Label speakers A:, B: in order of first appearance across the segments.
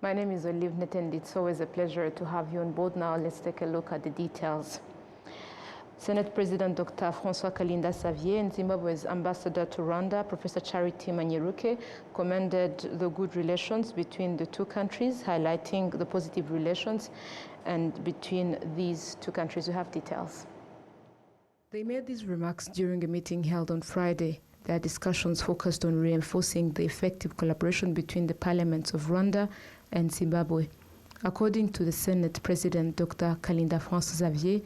A: My name is Olive Netendi. It's always a pleasure to have you on board. Now let's take a look at the details. Senate President Dr. François Kalinda-Xavier and Zimbabwe's ambassador to Rwanda, Professor Charity Manyeruke, commended the good relations between the two countries, highlighting the positive relations and between these two countries. You have details. They made these remarks during a meeting held on Friday. Their discussions focused on reinforcing the effective collaboration between the parliaments of Rwanda and Zimbabwe. According to the Senate President Dr. Kalinda-Xavier,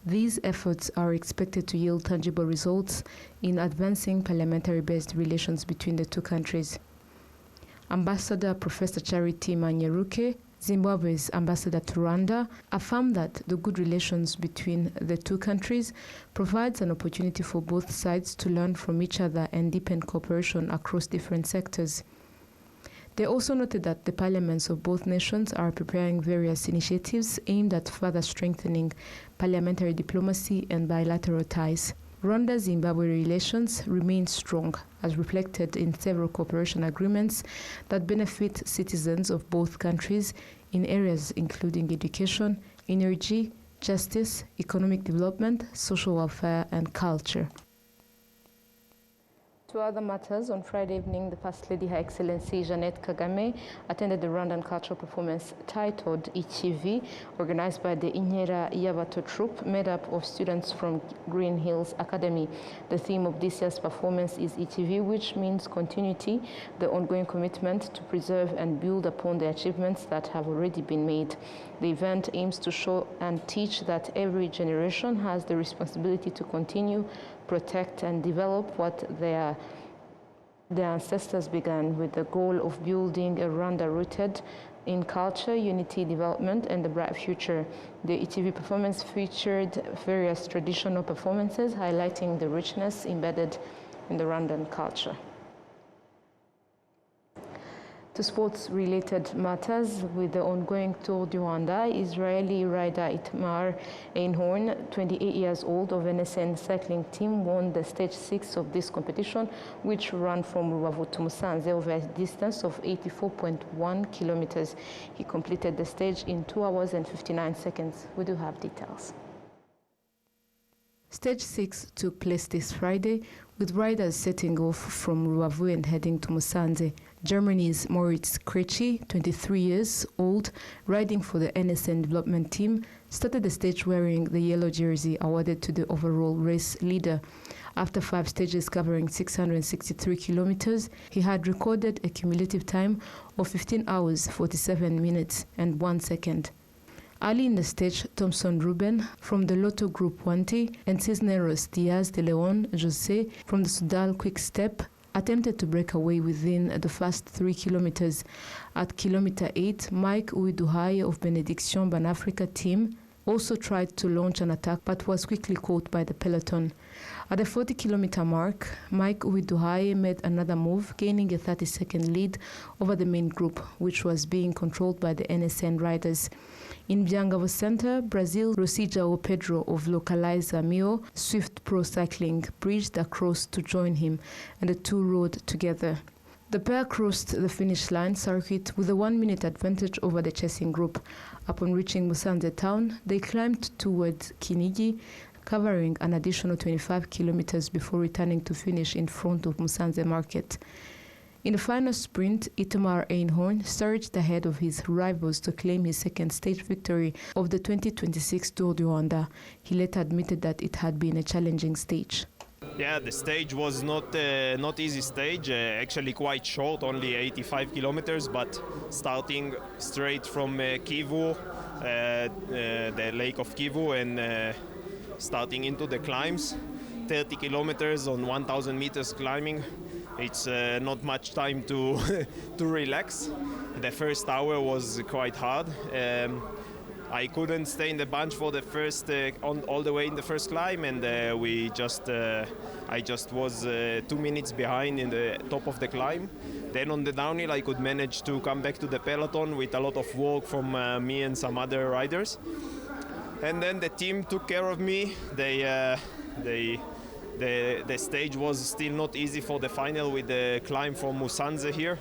A: these efforts are expected to yield tangible results in advancing parliamentary-based relations between the two countries. Ambassador Professor Charity Manyeruke, Zimbabwe's ambassador to Rwanda, affirmed that the good relations between the two countries provides an opportunity for both sides to learn from each other and deepen cooperation across different sectors. They also noted that the parliaments of both nations are preparing various initiatives aimed at further strengthening parliamentary diplomacy and bilateral ties. Rwanda-Zimbabwe relations remain strong, as reflected in several cooperation agreements that benefit citizens of both countries in areas including education, energy, justice, economic development, social welfare, and culture. To other matters, on Friday evening, the First Lady Her Excellency Jeannette Kagame attended the Rwandan cultural performance titled ETV, organized by the Inkera Yabato troupe, made up of students from Green Hills Academy. The theme of this year's performance is ETV, which means continuity, the ongoing commitment to preserve and build upon the achievements that have already been made. The event aims to show and teach that every generation has the responsibility to continue, protect, and develop what their ancestors began, with the goal of building a Rwanda rooted in culture, unity, development, and a bright future. The ETV performance featured various traditional performances highlighting the richness embedded in the Rwandan culture. To sports-related matters, with the ongoing Tour du Rwanda, Israeli rider Itamar Einhorn, 28 years old, of NSN cycling team, won the stage 6 of this competition, which ran from Rubavu to Musanze over a distance of 84.1 kilometers. He completed the stage in 2 hours and 59 seconds. We do have details. Stage 6 took place this Friday, with riders setting off from Rubavu and heading to Musanze. Germany's Moritz Krejci, 23 years old, riding for the NSN development team, started the stage wearing the yellow jersey awarded to the overall race leader. After 5 stages covering 663 kilometers, he had recorded a cumulative time of 15 hours, 47 minutes, and 1 second. Early in the stage, Thompson Ruben from the Lotto Group 20 and Cisneros Diaz de Leon Jose from the Sudal Quick Step attempted to break away within the first 3 kilometers. At kilometer 8, Mike Uiduhai of Benediction Ban-Africa team also tried to launch an attack but was quickly caught by the peloton. At the 40-kilometer mark, Mike Uiduhai made another move, gaining a 30-second lead over the main group, which was being controlled by the NSN riders. In Biangavo Center, Brazil, Rosijao Pedro of Localiza Mio Swift Pro Cycling bridged across to join him, and the two rode together. The pair crossed the finish line circuit with a 1-minute advantage over the chasing group. Upon reaching Musanze town, they climbed towards Kinigi, covering an additional 25 kilometers before returning to finish in front of Musanze Market. In the final sprint, Itamar Einhorn surged ahead of his rivals to claim his second stage victory of the 2026 Tour du Rwanda. He later admitted that it had been a challenging stage.
B: Yeah, the stage was not easy stage, actually quite short, only 85 kilometers, but starting straight from Kivu, the lake of Kivu, and starting into the climbs, 30 kilometers on 1,000 meters climbing. It's not much time to to relax. The first hour was quite hard. I couldn't stay in the bunch for the first all the way in the first climb, and I just was 2 minutes behind in the top of the climb. Then on the downhill, I could manage to come back to the peloton with a lot of work from me and some other riders. And then the team took care of me. The stage was still not easy for the final with the climb from Musanze here.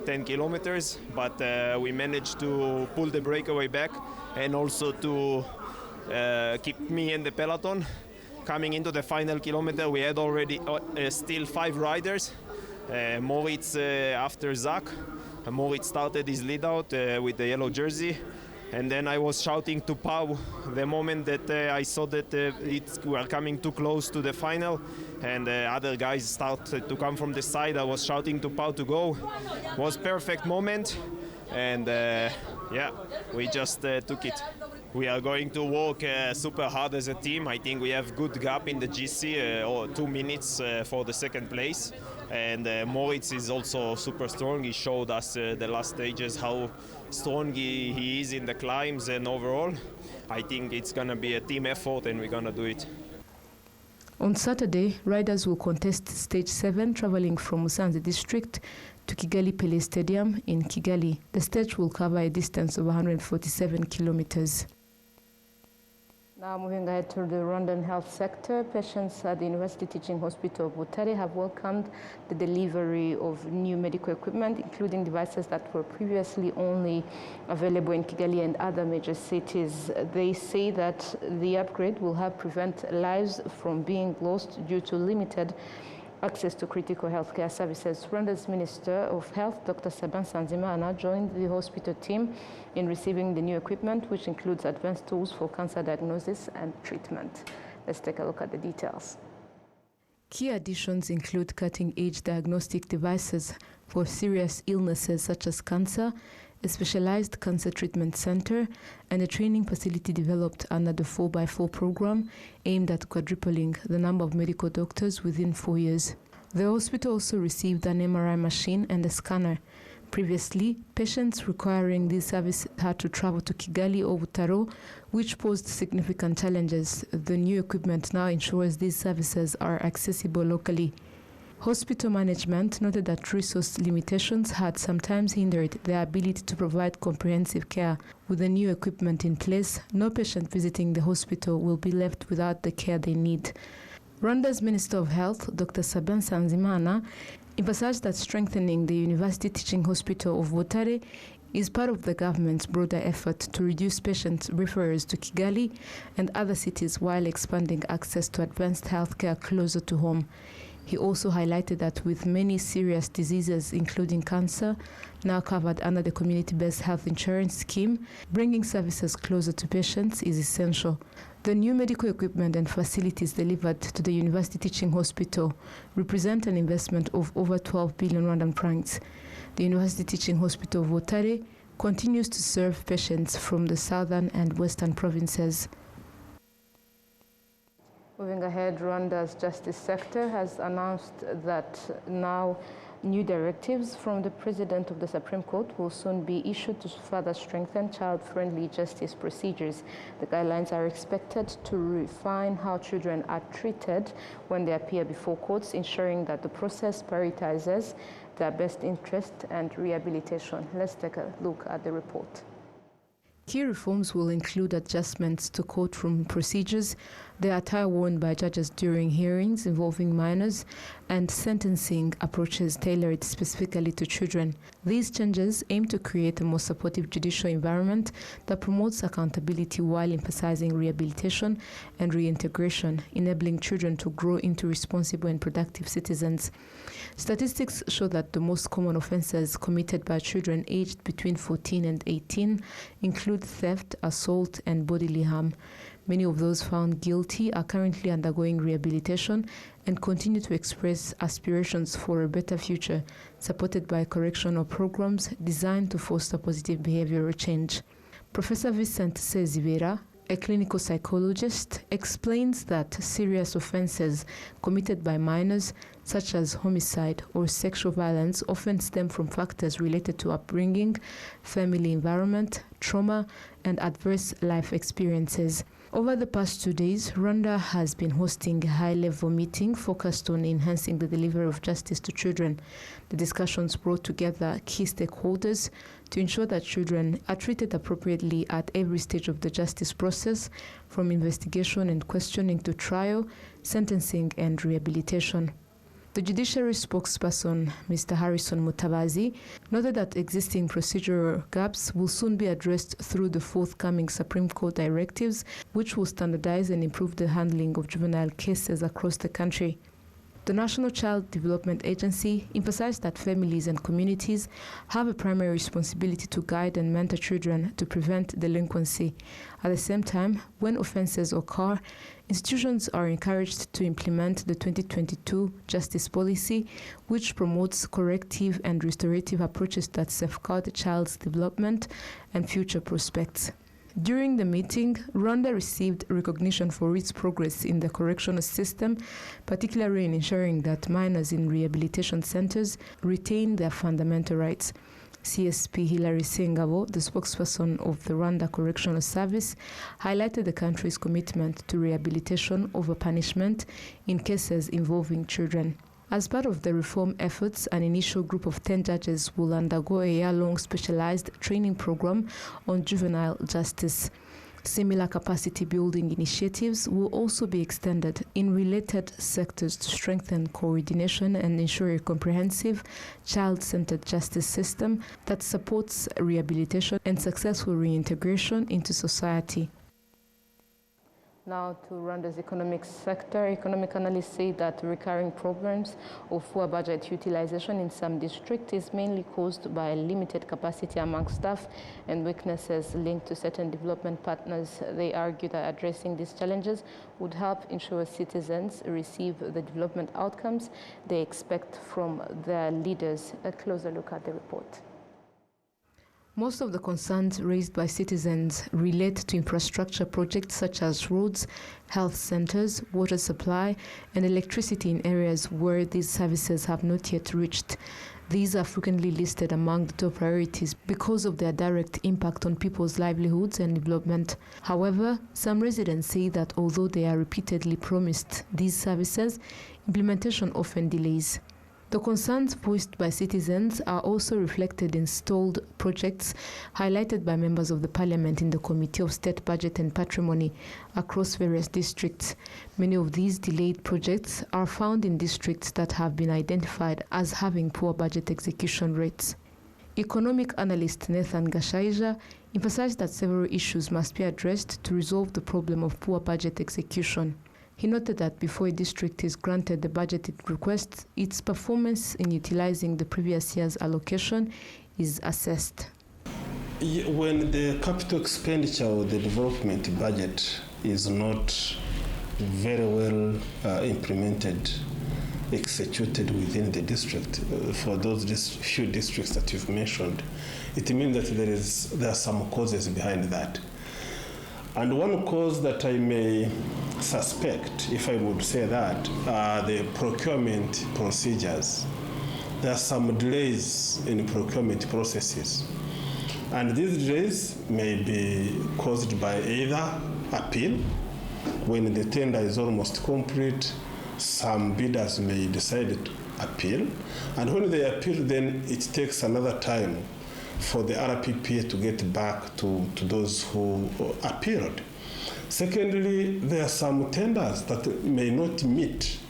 B: 10 kilometers, but we managed to pull the breakaway back and also to keep me in the peloton. Coming into the final kilometer, we had already still 5 riders. Moritz after Zach. Moritz started his lead out with the yellow jersey. And then I was shouting to Pau the moment that I saw that we were coming too close to the final, and other guys started to come from the side. I was shouting to Pau to go. It was perfect moment, and yeah, we just took it. We are going to work super hard as a team. I think we have good gap in the GC, or 2 minutes for the second place. And Moritz is also super strong. He showed us the last stages how strong he is in the climbs, and overall, I think it's going to be a team effort and we're going to do it.
A: On Saturday, riders will contest Stage 7, traveling from Musanze district to Kigali Pele Stadium in Kigali. The stage will cover a distance of 147 kilometers. Now moving ahead to the Rwandan health sector, patients at the University Teaching Hospital of Butare have welcomed the delivery of new medical equipment, including devices that were previously only available in Kigali and other major cities. They say that the upgrade will help prevent lives from being lost due to limited access to critical healthcare services. Rwanda's Minister of Health, Dr. Sabin Nsanzimana, joined the hospital team in receiving the new equipment, which includes advanced tools for cancer diagnosis and treatment. Let's take a look at the details. Key additions include cutting-edge diagnostic devices for serious illnesses such as cancer, a specialized cancer treatment center, and a training facility developed under the 4x4 program aimed at quadrupling the number of medical doctors within 4 years. The hospital also received an MRI machine and a scanner. Previously, patients requiring this service had to travel to Kigali or Butaro, which posed significant challenges. The new equipment now ensures these services are accessible locally. Hospital management noted that resource limitations had sometimes hindered their ability to provide comprehensive care. With the new equipment in place, no patient visiting the hospital will be left without the care they need. Rwanda's Minister of Health, Dr. Sabin Nsanzimana, emphasized that strengthening the University Teaching Hospital of Butare is part of the government's broader effort to reduce patient referrals to Kigali and other cities while expanding access to advanced healthcare closer to home. He also highlighted that with many serious diseases, including cancer, now covered under the community-based health insurance scheme, bringing services closer to patients is essential. The new medical equipment and facilities delivered to the University Teaching Hospital represent an investment of over 12 billion Rwandan francs. The University Teaching Hospital of Butare continues to serve patients from the southern and western provinces. Moving ahead, Rwanda's justice sector has announced that now new directives from the President of the Supreme Court will soon be issued to further strengthen child-friendly justice procedures. The guidelines are expected to refine how children are treated when they appear before courts, ensuring that the process prioritizes their best interest and rehabilitation. Let's take a look at the report. Key reforms will include adjustments to courtroom procedures, the attire worn by judges during hearings involving minors, and sentencing approaches tailored specifically to children. These changes aim to create a more supportive judicial environment that promotes accountability while emphasizing rehabilitation and reintegration, enabling children to grow into responsible and productive citizens. Statistics show that the most common offenses committed by children aged between 14 and 18 include theft, assault, and bodily harm. Many of those found guilty are currently undergoing rehabilitation and continue to express aspirations for a better future, supported by correctional programs designed to foster positive behavioral change. Professor Vincent Sezibera, a clinical psychologist, explains that serious offenses committed by minors, such as homicide or sexual violence, often stem from factors related to upbringing, family environment, trauma, and adverse life experiences. Over the past 2 days, Rwanda has been hosting a high-level meeting focused on enhancing the delivery of justice to children. The discussions brought together key stakeholders to ensure that children are treated appropriately at every stage of the justice process, from investigation and questioning to trial, sentencing, and rehabilitation. The judiciary spokesperson, Mr. Harrison Mutabazi, noted that existing procedural gaps will soon be addressed through the forthcoming Supreme Court directives, which will standardize and improve the handling of juvenile cases across the country. The National Child Development Agency emphasized that families and communities have a primary responsibility to guide and mentor children to prevent delinquency. At the same time, when offenses occur, institutions are encouraged to implement the 2022 Justice Policy, which promotes corrective and restorative approaches that safeguard the child's development and future prospects. During the meeting, Rwanda received recognition for its progress in the correctional system, particularly in ensuring that minors in rehabilitation centers retain their fundamental rights. CSP Hilary Sengabo, the spokesperson of the Rwanda Correctional Service, highlighted the country's commitment to rehabilitation over punishment in cases involving children. As part of the reform efforts, an initial group of 10 judges will undergo a year-long specialized training program on juvenile justice. Similar capacity building initiatives will also be extended in related sectors to strengthen coordination and ensure a comprehensive, child-centered justice system that supports rehabilitation and successful reintegration into society. Now to Rwanda's economic sector. Economic analysts say that recurring problems of poor budget utilization in some districts is mainly caused by limited capacity among staff and weaknesses linked to certain development partners. They argue that addressing these challenges would help ensure citizens receive the development outcomes they expect from their leaders. A closer look at the report. Most of the concerns raised by citizens relate to infrastructure projects such as roads, health centers, water supply, and electricity in areas where these services have not yet reached. These are frequently listed among the top priorities because of their direct impact on people's livelihoods and development. However, some residents say that although they are repeatedly promised these services, implementation often delays. The concerns voiced by citizens are also reflected in stalled projects highlighted by members of the parliament in the Committee of State Budget and Patrimony across various districts. Many of these delayed projects are found in districts that have been identified as having poor budget execution rates. Economic analyst Nathan Gashaija emphasized that several issues must be addressed to resolve the problem of poor budget execution. He noted that before a district is granted the budget it requests, its performance in utilizing the previous year's allocation is assessed.
C: When the capital expenditure or the development budget is not very well implemented, executed within the district, for those few districts that you've mentioned, it means that there are some causes behind that. And one cause that I may suspect, if I would say that, are the procurement procedures. There are some delays in procurement processes. And these delays may be caused by either appeal. When the tender is almost complete, some bidders may decide to appeal. And when they appeal, then it takes another time for the RPPA to get back to those who appealed. Secondly, there are some tenders that may not meet,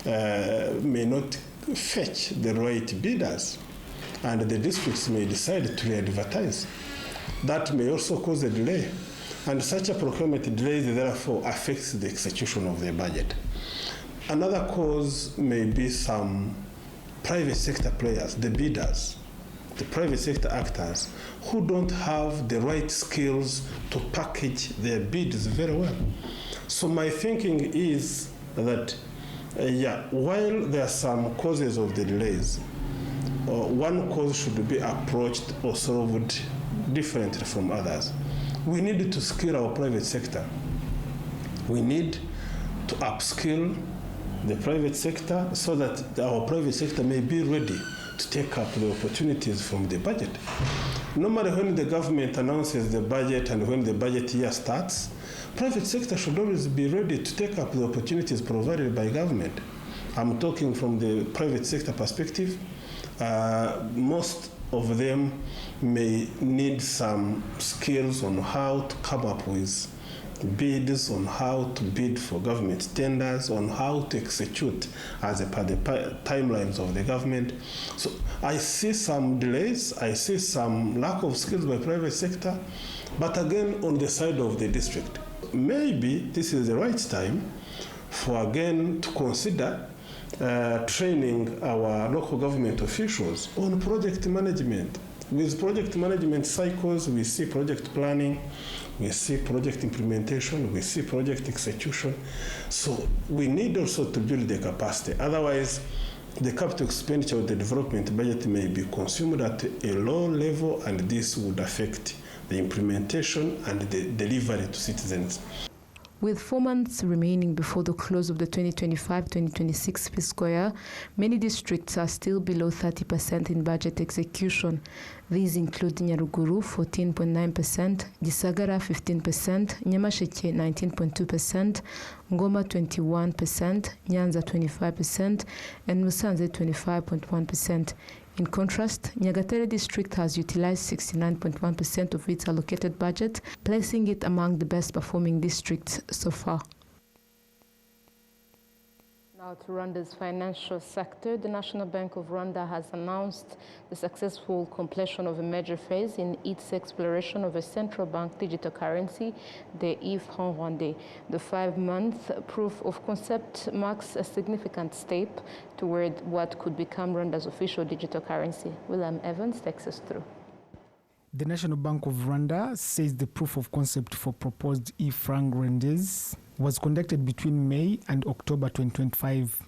C: may not fetch the right bidders, and the districts may decide to re-advertise. That may also cause a delay, and such a procurement delay therefore affects the execution of the budget. Another cause may be some private sector players, the bidders, the private sector actors who don't have the right skills to package their bids very well. So my thinking is that, while there are some causes of the delays, one cause should be approached or solved differently from others. We need to skill our private sector. We need to upskill the private sector so that our private sector may be ready to take up the opportunities from the budget. Normally when the government announces the budget and when the budget year starts, private sector should always be ready to take up the opportunities provided by government. I'm talking from the private sector perspective. Most of them may need some skills on how to come up with bids, on how to bid for government tenders, on how to execute as per the timelines of the government. So I see some delays, I see some lack of skills by private sector, but again on the side of the district. Maybe this is the right time for again to consider training our local government officials on project management. With project management cycles, we see project planning, we see project implementation, we see project execution. So we need also to build the capacity. Otherwise, the capital expenditure of the development budget may be consumed at a low level, and this would affect the implementation and the delivery to citizens.
A: With 4 months remaining before the close of the 2025-2026 fiscal year, many districts are still below 30% in budget execution. These include Nyaruguru 14.9%, Gisagara 15%, Nyamasheke 19.2%, Ngoma 21%, Nyanza 25%, and Musanze 25.1%. In contrast, Nyagatare district has utilized 69.1% of its allocated budget, placing it among the best performing districts so far. Now to Rwanda's financial sector, the National Bank of Rwanda has announced the successful completion of a major phase in its exploration of a central bank digital currency, the e-franc rwandais. The 5-month proof of concept marks a significant step toward what could become Rwanda's official digital currency. William Evans takes us through.
D: The National Bank of Rwanda says the proof of concept for proposed e-franc rwandais was conducted between May and October 2025.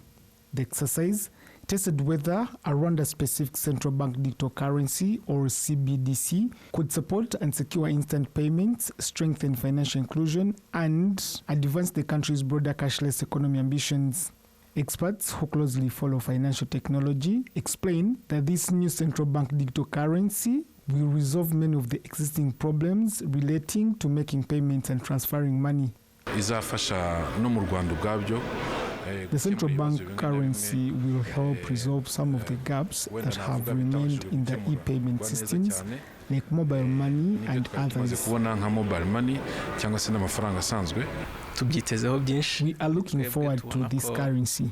D: The exercise tested whether a Rwanda-specific central bank digital currency, or CBDC, could support and secure instant payments, strengthen financial inclusion, and advance the country's broader cashless economy ambitions. Experts who closely follow financial technology explain that this new central bank digital currency will resolve many of the existing problems relating to making payments and transferring money. The central bank currency will help resolve some of the gaps that have remained in the e-payment systems, like mobile money and others. We are looking forward to this currency.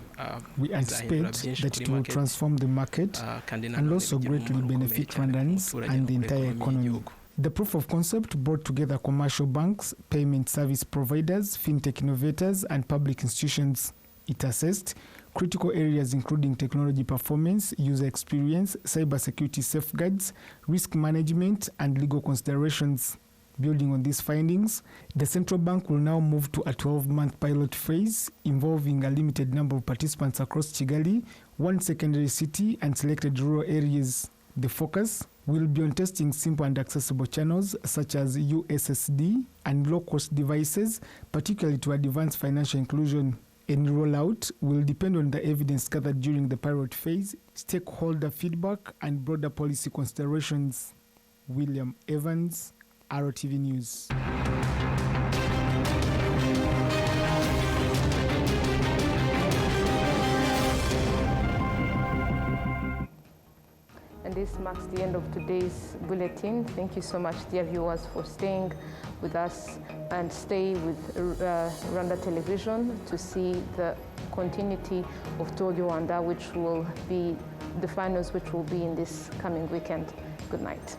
D: We anticipate that it will transform the market and also greatly benefit Rwandans and the entire economy. The proof of concept brought together commercial banks, payment service providers, fintech innovators, and public institutions. It assessed critical areas including technology performance, user experience, cybersecurity safeguards, risk management, and legal considerations. Building on these findings, the central bank will now move to a 12-month pilot phase involving a limited number of participants across Kigali, one secondary city, and selected rural areas. The focus will be on testing simple and accessible channels such as USSD and low-cost devices, particularly to advance financial inclusion. Any rollout will depend on the evidence gathered during the pilot phase, stakeholder feedback, and broader policy considerations. William Evans, RwandaTV News.
A: And this marks the end of today's bulletin. Thank you so much, dear viewers, for staying with us, and stay with Rwanda Television to see the continuity of Tour du Rwanda, which will be the finals, which will be in this coming weekend. Good night.